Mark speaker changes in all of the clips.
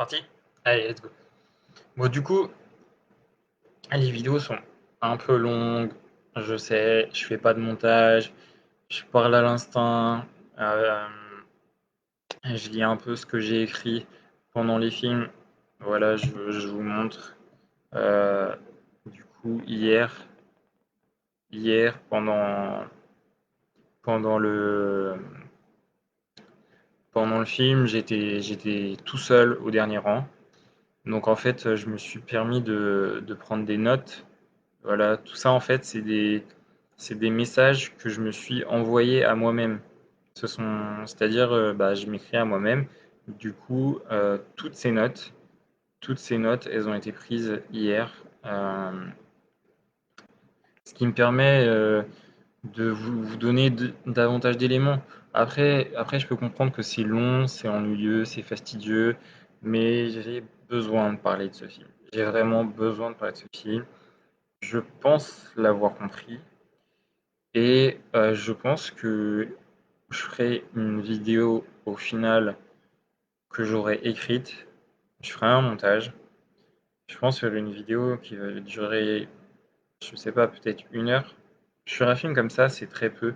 Speaker 1: Parti? Allez, let's go. Bon, du coup, les vidéos sont un peu longues, je sais, je fais pas de montage, je parle à l'instinct, euh, je lis un peu ce que j'ai écrit pendant les films. Voilà, je vous montre. Euh, du coup, hier pendant le, pendant le film, j'étais tout seul au dernier rang. Donc en fait, je me suis permis de prendre des notes. Voilà, tout ça en fait, c'est des messages que je me suis envoyés à moi-même. C'est-à-dire, bah, je m'écris à moi-même. Du coup, toutes ces notes, elles ont été prises hier, ce qui me permet de vous donner davantage d'éléments. Après, je peux comprendre que c'est long, c'est ennuyeux, c'est fastidieux, mais j'ai besoin de parler de ce film. J'ai vraiment besoin de parler de ce film. Je pense l'avoir compris. Et je pense que je ferai une vidéo au final que j'aurai écrite. Je ferai un montage. Je pense faire une vidéo qui va durer, je sais pas, peut-être 1 heure. Sur un film comme ça, c'est très peu.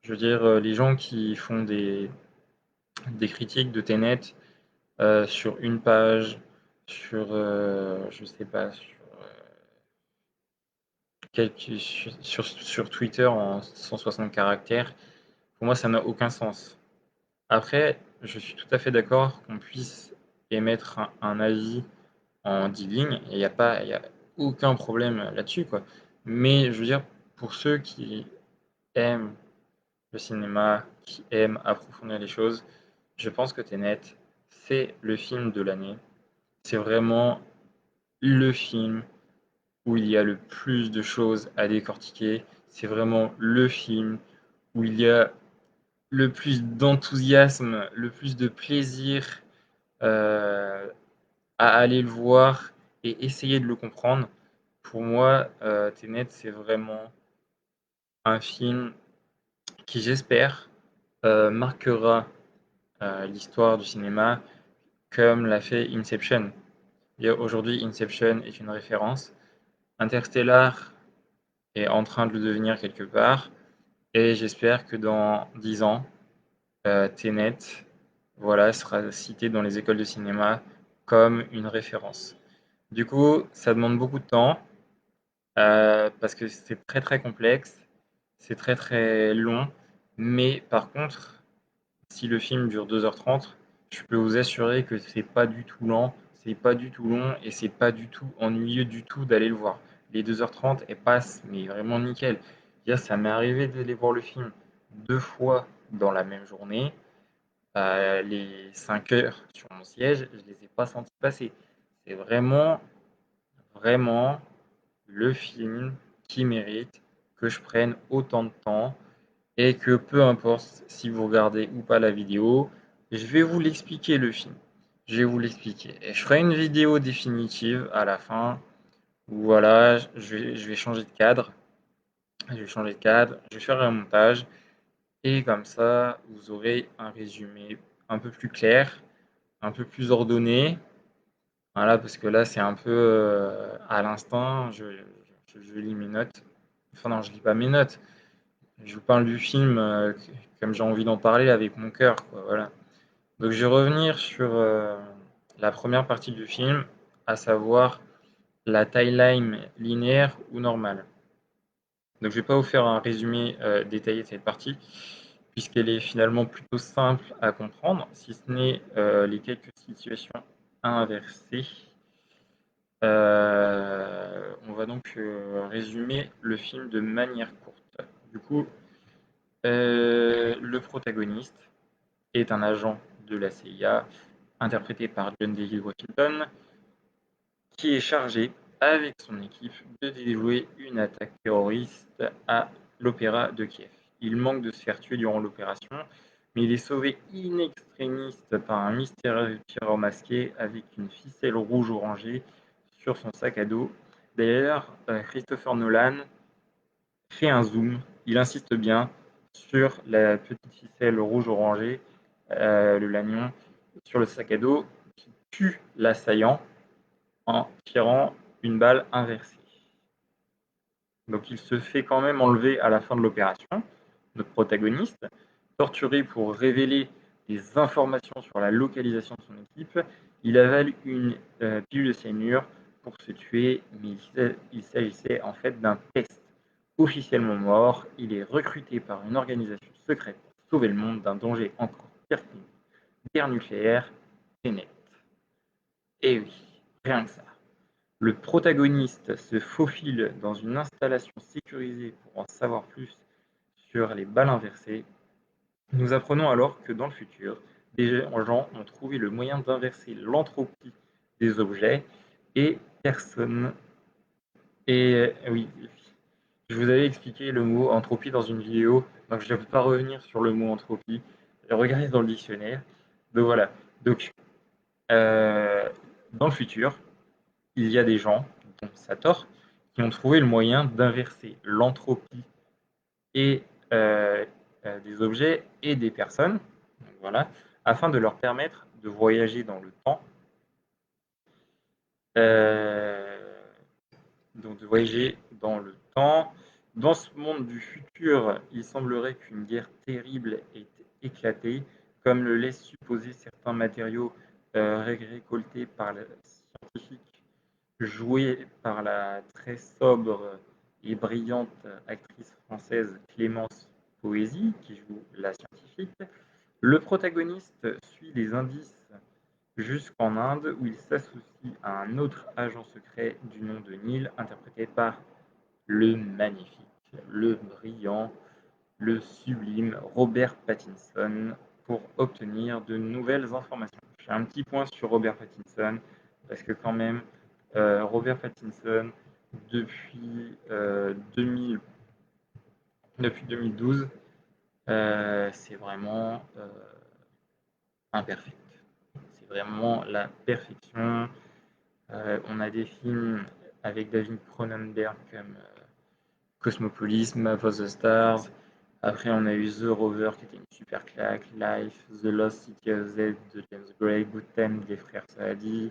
Speaker 1: Je veux dire, les gens qui font des critiques de Tenet sur une page, je sais pas, sur Twitter en 160 caractères, pour moi, ça n'a aucun sens. Après, je suis tout à fait d'accord qu'on puisse émettre un avis en 10 lignes, et il y a aucun problème là-dessus, quoi. Mais je veux dire, pour ceux qui aiment le cinéma, qui aiment approfondir les choses, je pense que Tenet, c'est le film de l'année. C'est vraiment le film où il y a le plus de choses à décortiquer. C'est vraiment le film où il y a le plus d'enthousiasme, le plus de plaisir euh, à aller le voir et essayer de le comprendre. Pour moi, Tenet, c'est vraiment un film qui, j'espère, marquera l'histoire du cinéma comme l'a fait Inception. Et aujourd'hui, Inception est une référence. Interstellar est en train de le devenir quelque part. Et j'espère que dans 10 ans, Tenet, voilà, sera cité dans les écoles de cinéma comme une référence. Du coup, ça demande beaucoup de temps parce que c'est très très complexe, c'est très très long. Mais par contre, si le film dure 2h30, je peux vous assurer que c'est pas du tout lent, c'est pas du tout long et c'est pas du tout ennuyeux du tout d'aller le voir. Les 2h30, elles passent, mais vraiment nickel. Ça m'est arrivé d'aller voir le film 2 fois dans la même journée. Les 5 heures sur mon siège, je les ai pas senties passer. C'est vraiment, vraiment le film qui mérite que je prenne autant de temps et que peu importe si vous regardez ou pas la vidéo, je vais vous l'expliquer le film. Je vais vous l'expliquer. Et je ferai une vidéo définitive à la fin où voilà, je vais changer de cadre. Je vais changer de cadre, je vais faire un montage et comme ça, vous aurez un résumé un peu plus clair, un peu plus ordonné. Voilà, parce que là, c'est un peu à l'instinct, je lis mes notes. Enfin non, je lis pas mes notes. Je vous parle du film comme j'ai envie d'en parler avec mon cœur, quoi, voilà. Donc je vais revenir sur la première partie du film, à savoir la timeline linéaire ou normale. Donc je ne vais pas vous faire un résumé détaillé de cette partie, puisqu'elle est finalement plutôt simple à comprendre, si ce n'est les quelques situations inversées. On va donc résumer le film de manière courte. Du coup, le protagoniste est un agent de la CIA, interprété par John David Washington, qui est chargé, avec son équipe, de déjouer une attaque terroriste à l'Opéra de Kiev. Il manque de se faire tuer durant l'opération, mais il est sauvé in extremis par un mystérieux tireur masqué avec une ficelle rouge-orangée sur son sac à dos. D'ailleurs, Christopher Nolan fait un zoom, il insiste bien sur la petite ficelle rouge-orangée, le lanion, sur le sac à dos, tue l'assaillant en tirant une balle inversée. Donc il se fait quand même enlever à la fin de l'opération, notre protagoniste, torturé pour révéler des informations sur la localisation de son équipe. Il avale une pilule de cyanure pour se tuer, mais il s'agissait en fait d'un test. Officiellement mort, il est recruté par une organisation secrète pour sauver le monde d'un danger encore pire qu'une guerre nucléaire, Tenet. Et oui, rien que ça. Le protagoniste se faufile dans une installation sécurisée pour en savoir plus sur les balles inversées. Nous apprenons alors que dans le futur, des gens ont trouvé le moyen d'inverser l'entropie des objets et personne. Et oui, je vous avais expliqué le mot entropie dans une vidéo, donc je ne vais pas revenir sur le mot entropie. Regardez dans le dictionnaire. Donc voilà. Donc, dans le futur, il y a des gens, dont Sator, qui ont trouvé le moyen d'inverser l'entropie et des objets et des personnes, donc voilà, afin de leur permettre de voyager dans le temps, donc de voyager dans le temps. Dans ce monde du futur, il semblerait qu'une guerre terrible ait éclaté, comme le laissent supposer certains matériaux récoltés par les scientifiques, joué par la très sobre et brillante actrice française Clémence Poésy, qui joue la scientifique. Le protagoniste suit les indices jusqu'en Inde, où il s'associe à un autre agent secret du nom de Neil, interprété par le magnifique, le brillant, le sublime Robert Pattinson, pour obtenir de nouvelles informations. J'ai un petit point sur Robert Pattinson, parce que quand même, Robert Pattinson, depuis, 2012, c'est vraiment imperfect. C'est vraiment la perfection. On a des films avec David Cronenberg comme Cosmopolis, Map of the Stars. Après, on a eu The Rover qui était une super claque, Life, The Lost City of Z de James Gray, Good Time des frères Saadi,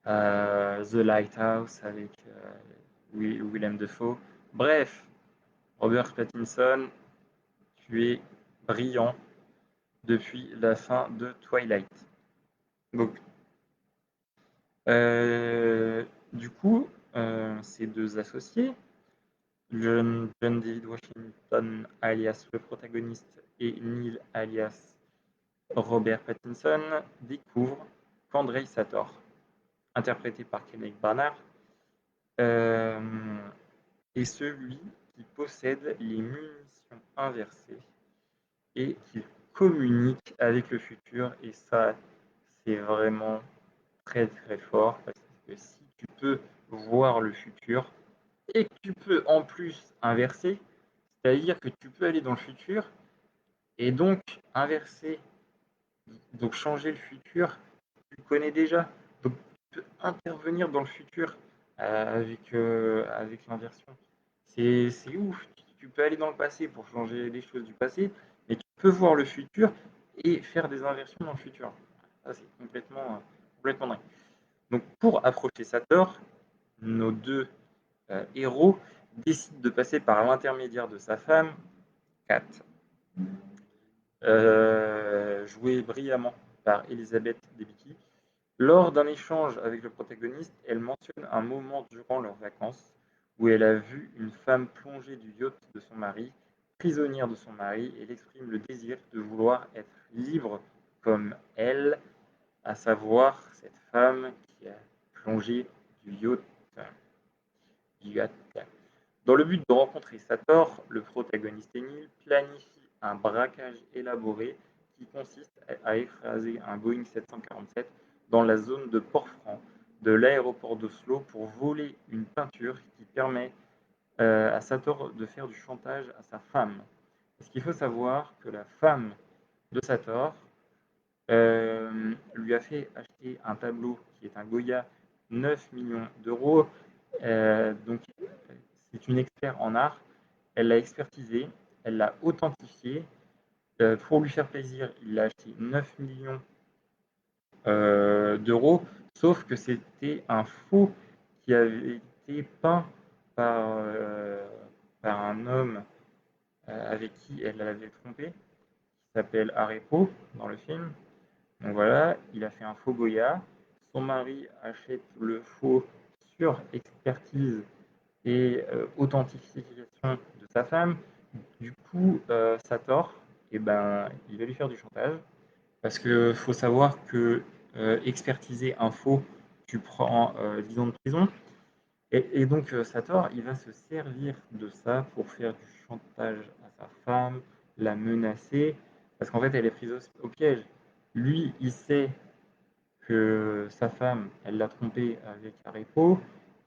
Speaker 1: The Lighthouse avec Willem Dafoe. Bref, Robert Pattinson, tu es brillant depuis la fin de Twilight. Donc, du coup, ces deux associés, John David Washington alias le protagoniste et Neil alias Robert Pattinson, découvrent qu'Andrei Sator, interprété par Kenneth Branagh, est celui qui possède les munitions inversées et qui communique avec le futur. Et ça, c'est vraiment très très fort, parce que si tu peux voir le futur et que tu peux en plus inverser, c'est-à-dire que tu peux aller dans le futur et donc inverser, donc changer le futur, tu connais déjà. Donc tu peux intervenir dans le futur avec l'inversion. C'est ouf. Tu peux aller dans le passé pour changer les choses du passé, mais tu peux voir le futur et faire des inversions dans le futur. Ça, c'est complètement dingue. Donc pour approcher Sator, nos deux héros décide de passer par l'intermédiaire de sa femme, Kat, jouée brillamment par Elisabeth Debicki. Lors d'un échange avec le protagoniste, elle mentionne un moment durant leurs vacances où elle a vu une femme plonger du yacht de son mari, prisonnière de son mari, et elle exprime le désir de vouloir être libre comme elle, à savoir cette femme qui a plongé du yacht. Dans le but de rencontrer Sator, le protagoniste Emile planifie un braquage élaboré qui consiste à écraser un Boeing 747 dans la zone de Port-Franc de l'aéroport d'Oslo pour voler une peinture qui permet à Sator de faire du chantage à sa femme. Parce qu'il faut savoir que la femme de Sator lui a fait acheter un tableau qui est un Goya 9 millions d'euros. Donc, c'est une experte en art. Elle l'a expertisé, elle l'a authentifié. Pour lui faire plaisir, il l'a acheté 9 millions d'euros, sauf que c'était un faux qui avait été peint par, par un homme avec qui elle l'avait trompé, qui s'appelle Arepo dans le film. Donc voilà, il a fait un faux Goya. Son mari achète le faux sur expertise et authentification de sa femme. Du coup, Sator, eh ben, il va lui faire du chantage. Parce qu'il faut savoir que expertiser un faux, tu prends 10 ans de prison. Et donc, Sator, il va se servir de ça pour faire du chantage à sa femme, la menacer, parce qu'en fait, elle est prise au piège. Lui, il sait que sa femme, elle l'a trompé avec Arepo.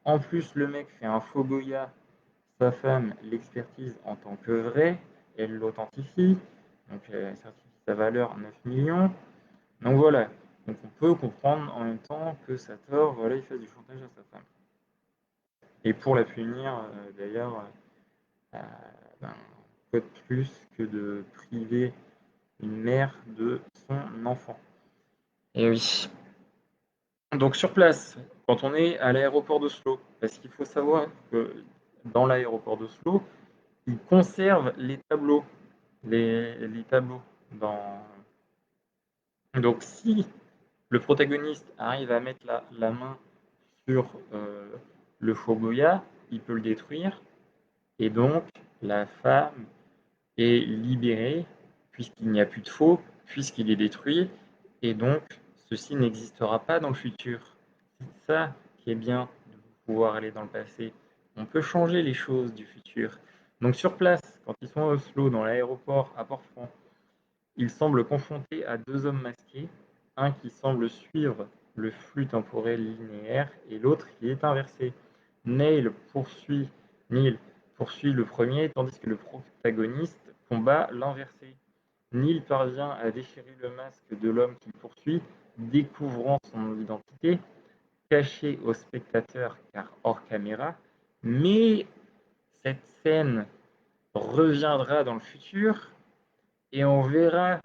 Speaker 1: En plus, le mec fait un faux Goya. Sa femme l'expertise en tant que vrai. Elle l'authentifie. Donc, elle certifie sa valeur 9 millions. Donc voilà. Donc, on peut comprendre en même temps que Sator, voilà, il fait du chantage à sa femme. Et pour la punir, d'ailleurs, euh, ben, quoi de plus que de priver une mère de son enfant. Et oui. Donc sur place, quand on est à l'aéroport d'Oslo, parce qu'il faut savoir que dans l'aéroport d'Oslo, ils conservent les tableaux. Dans... Donc si le protagoniste arrive à mettre la main sur le faux Goya, il peut le détruire, et donc la femme est libérée, puisqu'il n'y a plus de faux, puisqu'il est détruit, et donc ceci n'existera pas dans le futur. C'est ça qui est bien de pouvoir aller dans le passé. On peut changer les choses du futur. Donc sur place, quand ils sont à Oslo, dans l'aéroport à Port-Franc, ils semblent confrontés à deux hommes masqués, un qui semble suivre le flux temporel linéaire et l'autre qui est inversé. Neil poursuit, Neil poursuit le premier tandis que le protagoniste combat l'inversé. Neil parvient à déchirer le masque de l'homme qu'il poursuit, découvrant son identité, cachée au spectateur car hors caméra, mais cette scène reviendra dans le futur et on verra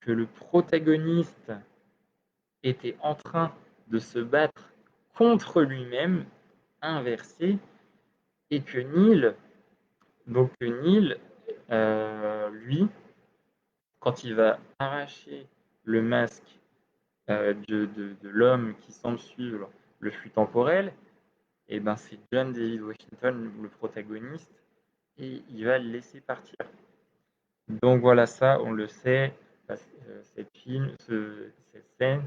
Speaker 1: que le protagoniste était en train de se battre contre lui-même, inversé, et que Neil, lui, quand il va arracher le masque de l'homme qui semble suivre le flux temporel, et ben c'est John David Washington, le protagoniste, et il va le laisser partir. Donc voilà, ça, on le sait, cette scène,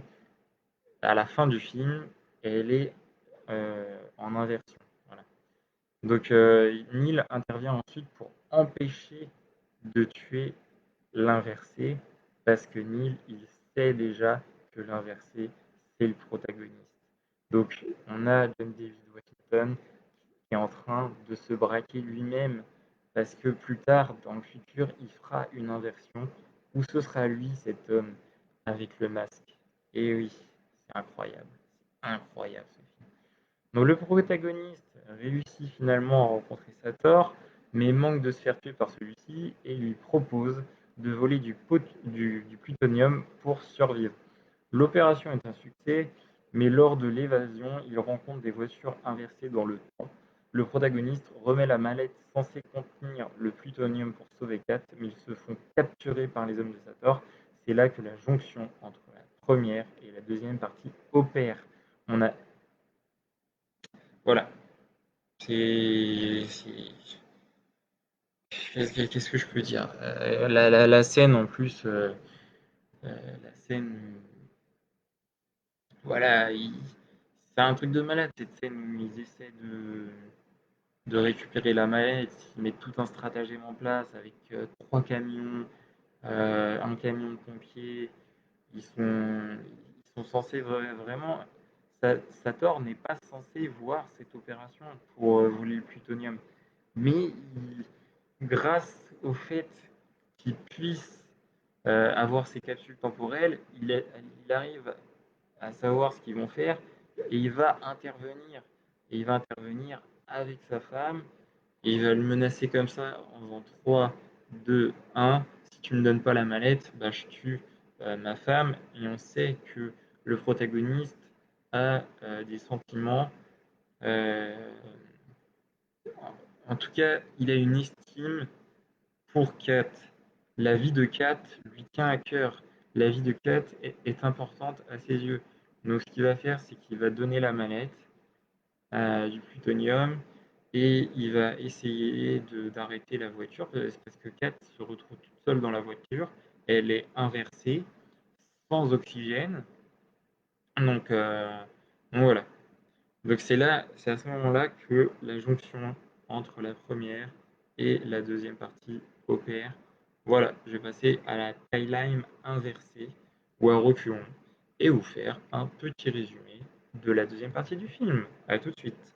Speaker 1: à la fin du film, elle est en inversion. Voilà. Donc Neil intervient ensuite pour empêcher de tuer l'inversé, parce que Neil, il sait déjà que l'inversé, c'est le protagoniste. Donc on a John David Washington qui est en train de se braquer lui-même, parce que plus tard, dans le futur, il fera une inversion où ce sera lui, cet homme, avec le masque. Et oui, c'est incroyable. C'est incroyable ce film. Donc le protagoniste réussit finalement à rencontrer Sator, mais manque de se faire tuer par celui-ci et lui propose de voler du plutonium pour survivre. L'opération est un succès, mais lors de l'évasion, il rencontre des voitures inversées dans le temps. Le protagoniste remet la mallette censée contenir le plutonium pour sauver Kat, mais ils se font capturer par les hommes de Sator. C'est là que la jonction entre la première et la deuxième partie opère. On a... Voilà. Qu'est-ce que je peux dire? La scène en plus, la scène, voilà, c'est un truc de malade cette scène où ils essaient de récupérer la mallette, ils mettent tout un stratagème en place avec trois camions, un camion de pompiers, ils sont censés vraiment. Sator n'est pas censé voir cette opération pour voler le plutonium, mais grâce au fait qu'il puisse avoir ces capsules temporelles, il arrive à savoir ce qu'ils vont faire et il va intervenir. Et il va intervenir avec sa femme et il va le menacer comme ça en faisant 3, 2, 1. Si tu ne me donnes pas la mallette, bah, je tue ma femme. Et on sait que le protagoniste a des sentiments, euh, en tout cas, il a une estime pour Kat. La vie de Kat lui tient à cœur. La vie de Kat est importante à ses yeux. Donc ce qu'il va faire, c'est qu'il va donner la manette du plutonium et il va essayer d'arrêter la voiture parce que Kat se retrouve toute seule dans la voiture. Elle est inversée, sans oxygène. Donc, donc voilà. Donc c'est à ce moment-là que la jonction entre la première et la deuxième partie opère. Voilà, je vais passer à la timeline inversée ou à reculons et vous faire un petit résumé de la deuxième partie du film. À tout de suite.